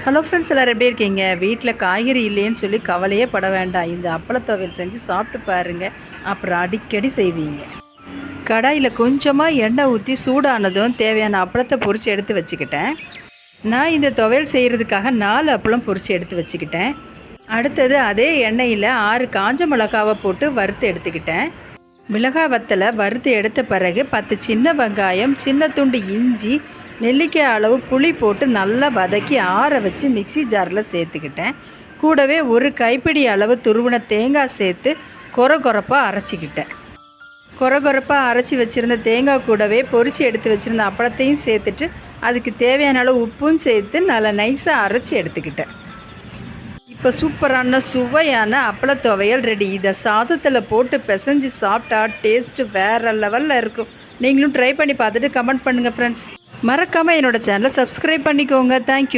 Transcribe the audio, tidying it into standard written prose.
Hello friends, எல்லோரும் எப்படி இருக்கீங்க? வீட்டில் காய்கறி இல்லைன்னு சொல்லி கவலையே பட வேண்டாம். இந்த அப்பள துவையல் செஞ்சு சாப்பிட்டு பாருங்கள். அப்புறம் அடிக்கடி செய்வீங்க. கடாயில் கொஞ்சமாக எண்ணெய் ஊற்றி சூடானதும் தேவையான அப்பளத்தை பொரித்து எடுத்து வச்சுக்கிட்டேன். நான் இந்த துவையல் செய்கிறதுக்காக 4 அப்பளம் பொரித்து எடுத்து வச்சுக்கிட்டேன். அடுத்தது அதே எண்ணெயில் 6 காஞ்ச மிளகாவை போட்டு வறுத்து எடுத்துக்கிட்டேன். மிளகாய் வத்தலை வறுத்து எடுத்த பிறகு 10 சின்ன வெங்காயம், சின்ன துண்டு இஞ்சி, நெல்லிக்காய் அளவு புளி போட்டு நல்லா வதக்கி ஆற வச்சு மிக்சி ஜாரில் சேர்த்துக்கிட்டேன். கூடவே ஒரு கைப்பிடி அளவு துருவின தேங்காய் சேர்த்து கொரகொரப்பாக அரைச்சிக்கிட்டேன். கொரகொரப்பாக அரைச்சி வச்சுருந்த தேங்காய் கூடவே பொரித்து எடுத்து வச்சுருந்த அப்பளத்தையும் சேர்த்துட்டு அதுக்கு தேவையான அளவு உப்பும் சேர்த்து நல்லா நைஸாக அரைச்சி எடுத்துக்கிட்டேன். இப்போ சூப்பரான சுவையான அப்பள துவையல் ரெடி. இதை சாதத்தில் போட்டு பிசைஞ்சு சாப்பிட்டா டேஸ்ட்டு வேறு லெவலில் இருக்கும். நீங்களும் ட்ரை பண்ணி பார்த்துட்டு கமெண்ட் பண்ணுங்கள் ஃப்ரெண்ட்ஸ். மறக்காமல் என்னோடய சேனலை சப்ஸ்கிரைப் பண்ணிக்கோங்க. தேங்க்யூ.